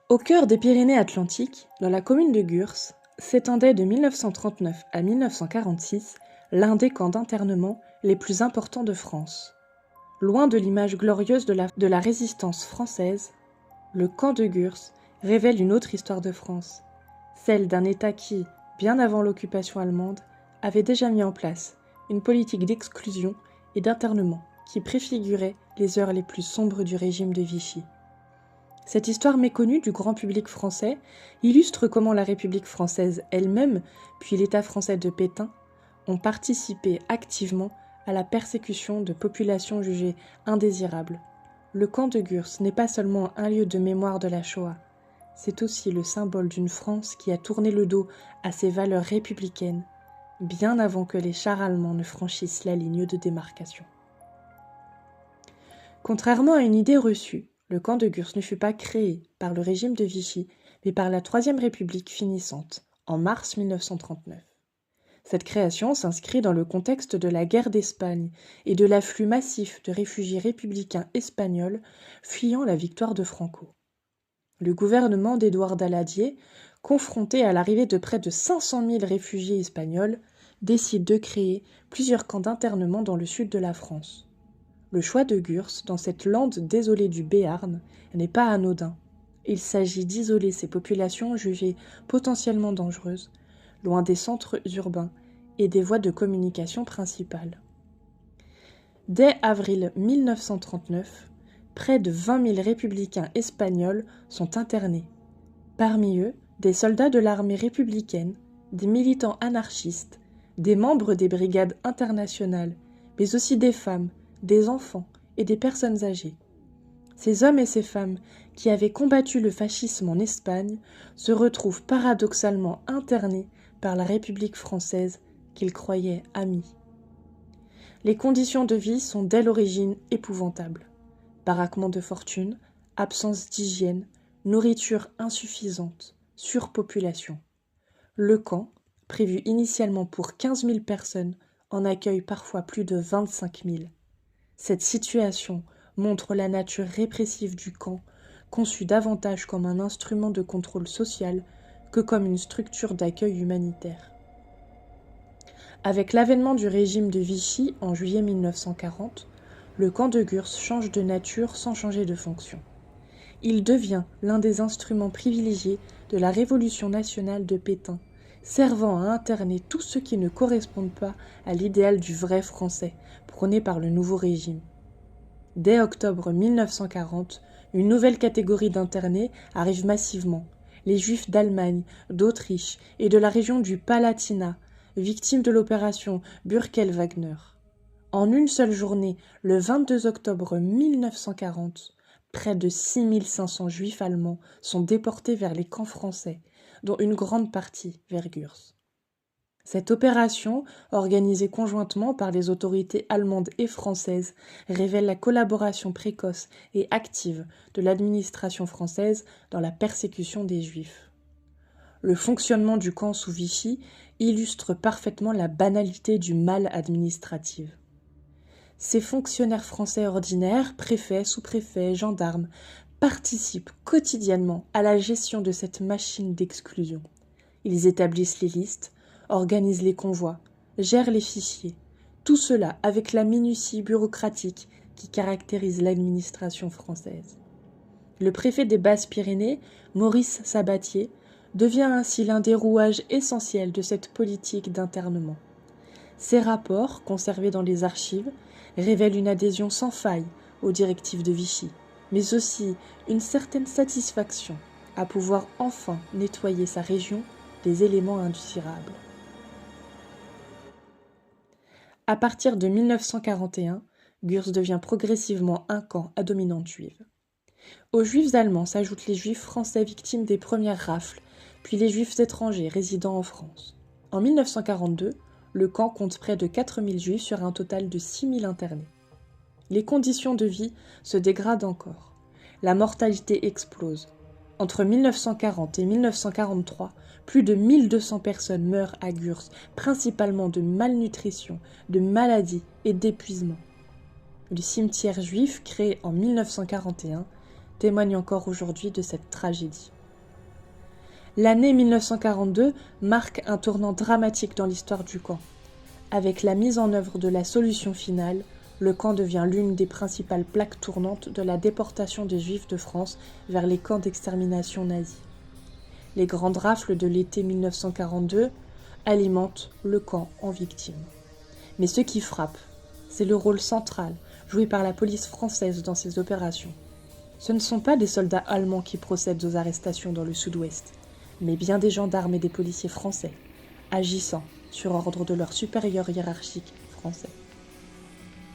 Au cœur des Pyrénées-Atlantiques, dans la commune de Gurs, s'étendait de 1939 à 1946 l'un des camps d'internement les plus importants de France. Loin de l'image glorieuse de la résistance française, le camp de Gurs révèle une autre histoire de France, celle d'un État qui, bien avant l'occupation allemande, avait déjà mis en place une politique d'exclusion et d'internement qui préfigurait les heures les plus sombres du régime de Vichy. Cette histoire méconnue du grand public français illustre comment la République française elle-même, puis l'État français de Pétain, ont participé activement à la persécution de populations jugées indésirables. Le camp de Gurs n'est pas seulement un lieu de mémoire de la Shoah, c'est aussi le symbole d'une France qui a tourné le dos à ses valeurs républicaines, bien avant que les chars allemands ne franchissent la ligne de démarcation. Contrairement à une idée reçue, le camp de Gurs ne fut pas créé par le régime de Vichy, mais par la Troisième République finissante, en mars 1939. Cette création s'inscrit dans le contexte de la guerre d'Espagne et de l'afflux massif de réfugiés républicains espagnols fuyant la victoire de Franco. Le gouvernement d'Édouard Daladier, confronté à l'arrivée de près de 500 000 réfugiés espagnols, décide de créer plusieurs camps d'internement dans le sud de la France. Le choix de Gurs, dans cette lande désolée du Béarn, n'est pas anodin. Il s'agit d'isoler ces populations jugées potentiellement dangereuses, loin des centres urbains et des voies de communication principales. Dès avril 1939, près de 20 000 républicains espagnols sont internés. Parmi eux, des soldats de l'armée républicaine, des militants anarchistes, des membres des brigades internationales, mais aussi des femmes, des enfants et des personnes âgées. Ces hommes et ces femmes qui avaient combattu le fascisme en Espagne se retrouvent paradoxalement internés par la République française qu'ils croyaient amie. Les conditions de vie sont dès l'origine épouvantables. Baraquement de fortune, absence d'hygiène, nourriture insuffisante, surpopulation. Le camp, prévu initialement pour 15 000 personnes, en accueille parfois plus de 25 000. Cette situation montre la nature répressive du camp, conçu davantage comme un instrument de contrôle social que comme une structure d'accueil humanitaire. Avec l'avènement du régime de Vichy en juillet 1940, le camp de Gurs change de nature sans changer de fonction. Il devient l'un des instruments privilégiés de la Révolution nationale de Pétain, servant à interner tous ceux qui ne correspondent pas à l'idéal du vrai français, prôné par le nouveau régime. Dès octobre 1940, une nouvelle catégorie d'internés arrive massivement, les Juifs d'Allemagne, d'Autriche et de la région du Palatinat, victimes de l'opération Burkel-Wagner. En une seule journée, le 22 octobre 1940, près de 6500 Juifs allemands sont déportés vers les camps français, dont une grande partie vers Gurs. Cette opération, organisée conjointement par les autorités allemandes et françaises, révèle la collaboration précoce et active de l'administration française dans la persécution des Juifs. Le fonctionnement du camp sous Vichy illustre parfaitement la banalité du mal administratif. Ces fonctionnaires français ordinaires, préfets, sous-préfets, gendarmes, participent quotidiennement à la gestion de cette machine d'exclusion. Ils établissent les listes, organisent les convois, gèrent les fichiers, tout cela avec la minutie bureaucratique qui caractérise l'administration française. Le préfet des Basses-Pyrénées, Maurice Sabatier, devient ainsi l'un des rouages essentiels de cette politique d'internement. Ces rapports, conservés dans les archives, révèlent une adhésion sans faille aux directives de Vichy, mais aussi une certaine satisfaction à pouvoir enfin nettoyer sa région des éléments indésirables. À partir de 1941, Gurs devient progressivement un camp à dominante juive. Aux Juifs allemands s'ajoutent les Juifs français victimes des premières rafles, puis les Juifs étrangers résidant en France. En 1942, le camp compte près de 4000 Juifs sur un total de 6000 internés. Les conditions de vie se dégradent encore. La mortalité explose. Entre 1940 et 1943, plus de 1200 personnes meurent à Gurs, principalement de malnutrition, de maladies et d'épuisement. Le cimetière juif, créé en 1941, témoigne encore aujourd'hui de cette tragédie. L'année 1942 marque un tournant dramatique dans l'histoire du camp. Avec la mise en œuvre de la solution finale, le camp devient l'une des principales plaques tournantes de la déportation des Juifs de France vers les camps d'extermination nazis. Les grandes rafles de l'été 1942 alimentent le camp en victimes. Mais ce qui frappe, c'est le rôle central joué par la police française dans ces opérations. Ce ne sont pas des soldats allemands qui procèdent aux arrestations dans le sud-ouest, mais bien des gendarmes et des policiers français, agissant sur ordre de leurs supérieurs hiérarchiques français.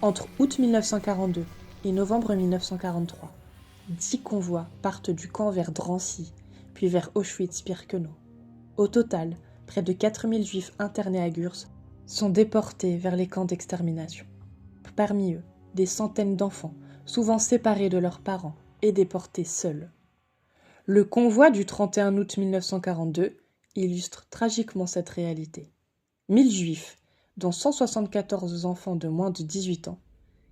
Entre août 1942 et novembre 1943, 10 convois partent du camp vers Drancy, puis vers Auschwitz-Birkenau. Au total, près de 4000 juifs internés à Gurs sont déportés vers les camps d'extermination. Parmi eux, des centaines d'enfants, souvent séparés de leurs parents et déportés seuls. Le convoi du 31 août 1942 illustre tragiquement cette réalité. 1000 juifs, dont 174 enfants de moins de 18 ans,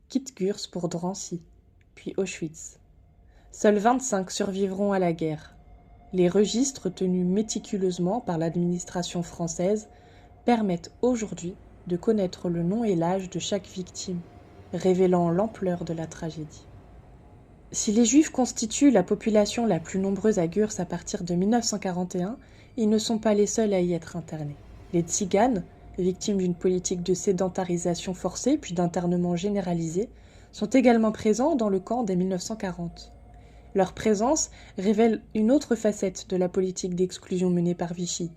quittent Gurs pour Drancy, puis Auschwitz. Seuls 25 survivront à la guerre. Les registres tenus méticuleusement par l'administration française permettent aujourd'hui de connaître le nom et l'âge de chaque victime, révélant l'ampleur de la tragédie. Si les Juifs constituent la population la plus nombreuse à Gurs à partir de 1941, ils ne sont pas les seuls à y être internés. Les Tziganes, victimes d'une politique de sédentarisation forcée puis d'internement généralisé, sont également présents dans le camp dès 1940. Leur présence révèle une autre facette de la politique d'exclusion menée par Vichy,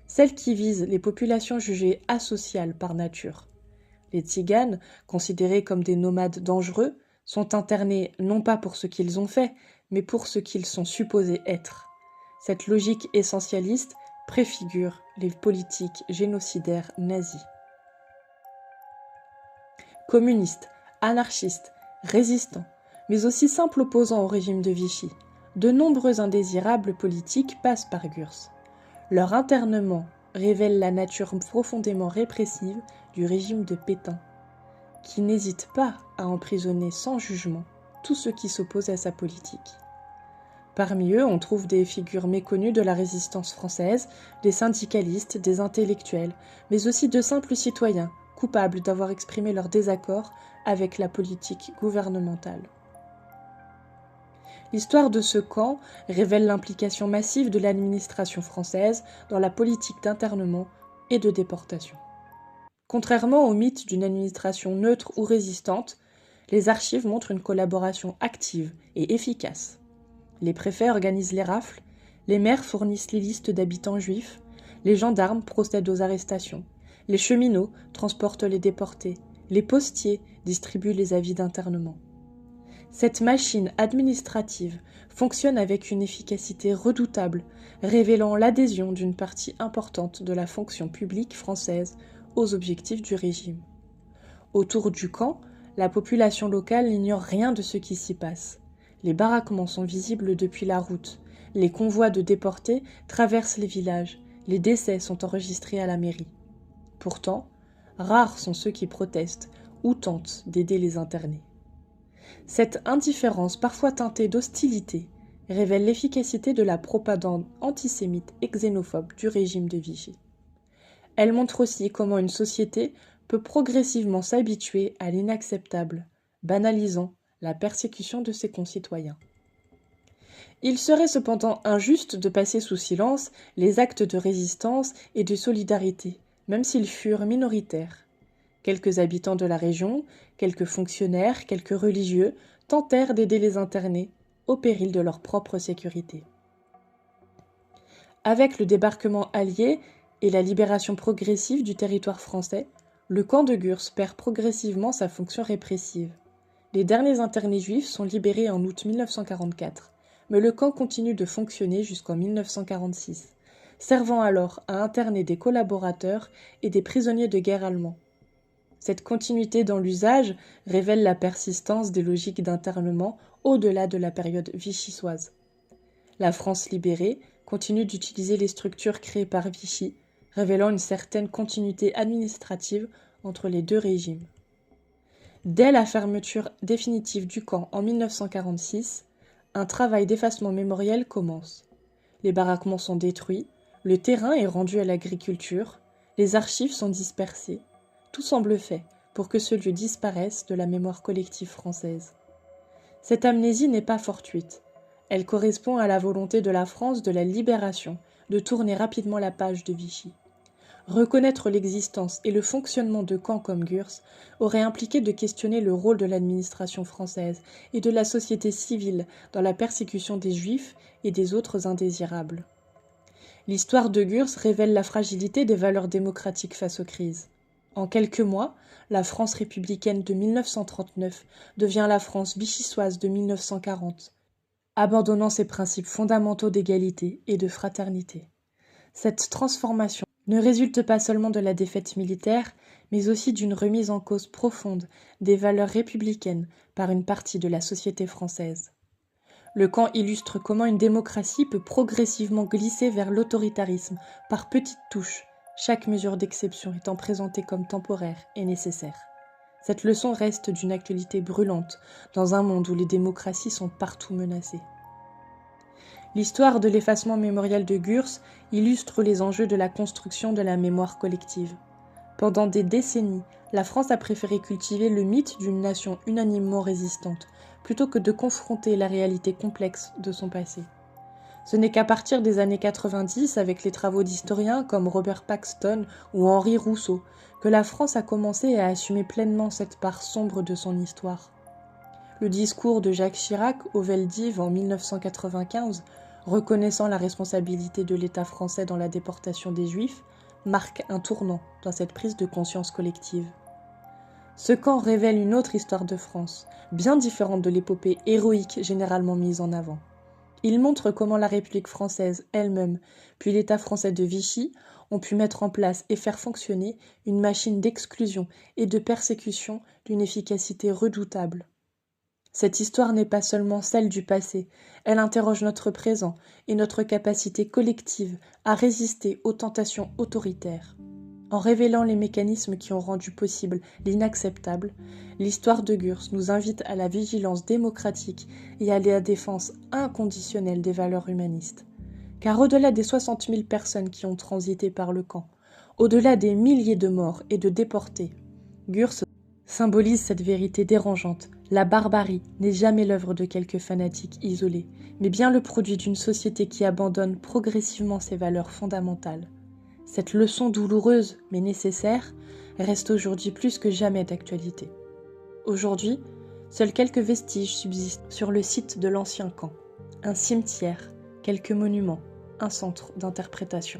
celle qui vise les populations jugées asociales par nature. Les Tziganes, considérés comme des nomades dangereux, sont internés non pas pour ce qu'ils ont fait, mais pour ce qu'ils sont supposés être. Cette logique essentialiste préfigure les politiques génocidaires nazies. Communistes, anarchistes, résistants, mais aussi simples opposants au régime de Vichy, de nombreux indésirables politiques passent par Gurs. Leur internement révèle la nature profondément répressive du régime de Pétain, qui n'hésite pas à emprisonner sans jugement tous ceux qui s'opposent à sa politique. Parmi eux, on trouve des figures méconnues de la résistance française, des syndicalistes, des intellectuels, mais aussi de simples citoyens, coupables d'avoir exprimé leur désaccord avec la politique gouvernementale. L'histoire de ce camp révèle l'implication massive de l'administration française dans la politique d'internement et de déportation. Contrairement au mythe d'une administration neutre ou résistante, les archives montrent une collaboration active et efficace. Les préfets organisent les rafles, les maires fournissent les listes d'habitants juifs, les gendarmes procèdent aux arrestations, les cheminots transportent les déportés, les postiers distribuent les avis d'internement. Cette machine administrative fonctionne avec une efficacité redoutable, révélant l'adhésion d'une partie importante de la fonction publique française aux objectifs du régime. Autour du camp, la population locale n'ignore rien de ce qui s'y passe. Les baraquements sont visibles depuis la route, les convois de déportés traversent les villages, les décès sont enregistrés à la mairie. Pourtant, rares sont ceux qui protestent ou tentent d'aider les internés. Cette indifférence, parfois teintée d'hostilité, révèle l'efficacité de la propagande antisémite et xénophobe du régime de Vichy. Elle montre aussi comment une société peut progressivement s'habituer à l'inacceptable, banalisant la persécution de ses concitoyens. Il serait cependant injuste de passer sous silence les actes de résistance et de solidarité, même s'ils furent minoritaires. Quelques habitants de la région, quelques fonctionnaires, quelques religieux tentèrent d'aider les internés au péril de leur propre sécurité. Avec le débarquement allié et la libération progressive du territoire français, le camp de Gurs perd progressivement sa fonction répressive. Les derniers internés juifs sont libérés en août 1944, mais le camp continue de fonctionner jusqu'en 1946, servant alors à interner des collaborateurs et des prisonniers de guerre allemands. Cette continuité dans l'usage révèle la persistance des logiques d'internement au-delà de la période vichysoise. La France libérée continue d'utiliser les structures créées par Vichy, révélant une certaine continuité administrative entre les deux régimes. Dès la fermeture définitive du camp en 1946, un travail d'effacement mémoriel commence. Les baraquements sont détruits, le terrain est rendu à l'agriculture, les archives sont dispersées. Tout semble fait pour que ce lieu disparaisse de la mémoire collective française. Cette amnésie n'est pas fortuite. Elle correspond à la volonté de la France de la libération, de tourner rapidement la page de Vichy. Reconnaître l'existence et le fonctionnement de camps comme Gurs aurait impliqué de questionner le rôle de l'administration française et de la société civile dans la persécution des Juifs et des autres indésirables. L'histoire de Gurs révèle la fragilité des valeurs démocratiques face aux crises. En quelques mois, la France républicaine de 1939 devient la France vichysoise de 1940, abandonnant ses principes fondamentaux d'égalité et de fraternité. Cette transformation ne résulte pas seulement de la défaite militaire, mais aussi d'une remise en cause profonde des valeurs républicaines par une partie de la société française. Le camp illustre comment une démocratie peut progressivement glisser vers l'autoritarisme par petites touches, chaque mesure d'exception étant présentée comme temporaire et nécessaire. Cette leçon reste d'une actualité brûlante dans un monde où les démocraties sont partout menacées. L'histoire de l'effacement mémorial de Gurs illustre les enjeux de la construction de la mémoire collective. Pendant des décennies, la France a préféré cultiver le mythe d'une nation unanimement résistante, plutôt que de confronter la réalité complexe de son passé. Ce n'est qu'à partir des années 90, avec les travaux d'historiens comme Robert Paxton ou Henri Rousseau, que la France a commencé à assumer pleinement cette part sombre de son histoire. Le discours de Jacques Chirac au Veldiv en 1995, reconnaissant la responsabilité de l'État français dans la déportation des Juifs, marque un tournant dans cette prise de conscience collective. Ce camp révèle une autre histoire de France, bien différente de l'épopée héroïque généralement mise en avant. Il montre comment la République française elle-même, puis l'État français de Vichy, ont pu mettre en place et faire fonctionner une machine d'exclusion et de persécution d'une efficacité redoutable. Cette histoire n'est pas seulement celle du passé, elle interroge notre présent et notre capacité collective à résister aux tentations autoritaires. En révélant les mécanismes qui ont rendu possible l'inacceptable, l'histoire de Gurs nous invite à la vigilance démocratique et à la défense inconditionnelle des valeurs humanistes. Car au-delà des 60 000 personnes qui ont transité par le camp, au-delà des milliers de morts et de déportés, Gurs symbolise cette vérité dérangeante. La barbarie n'est jamais l'œuvre de quelques fanatiques isolés, mais bien le produit d'une société qui abandonne progressivement ses valeurs fondamentales. Cette leçon douloureuse mais nécessaire reste aujourd'hui plus que jamais d'actualité. Aujourd'hui, seuls quelques vestiges subsistent sur le site de l'ancien camp. Un cimetière, quelques monuments, un centre d'interprétation.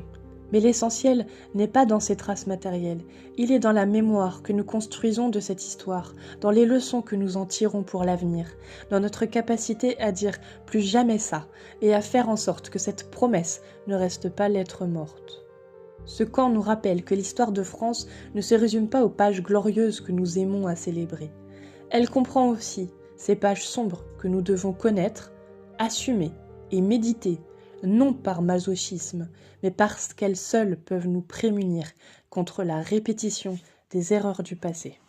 Mais l'essentiel n'est pas dans ces traces matérielles, il est dans la mémoire que nous construisons de cette histoire, dans les leçons que nous en tirons pour l'avenir, dans notre capacité à dire plus jamais ça et à faire en sorte que cette promesse ne reste pas lettre morte. Ce camp nous rappelle que l'histoire de France ne se résume pas aux pages glorieuses que nous aimons à célébrer. Elle comprend aussi ces pages sombres que nous devons connaître, assumer et méditer, non par masochisme, mais parce qu'elles seules peuvent nous prémunir contre la répétition des erreurs du passé.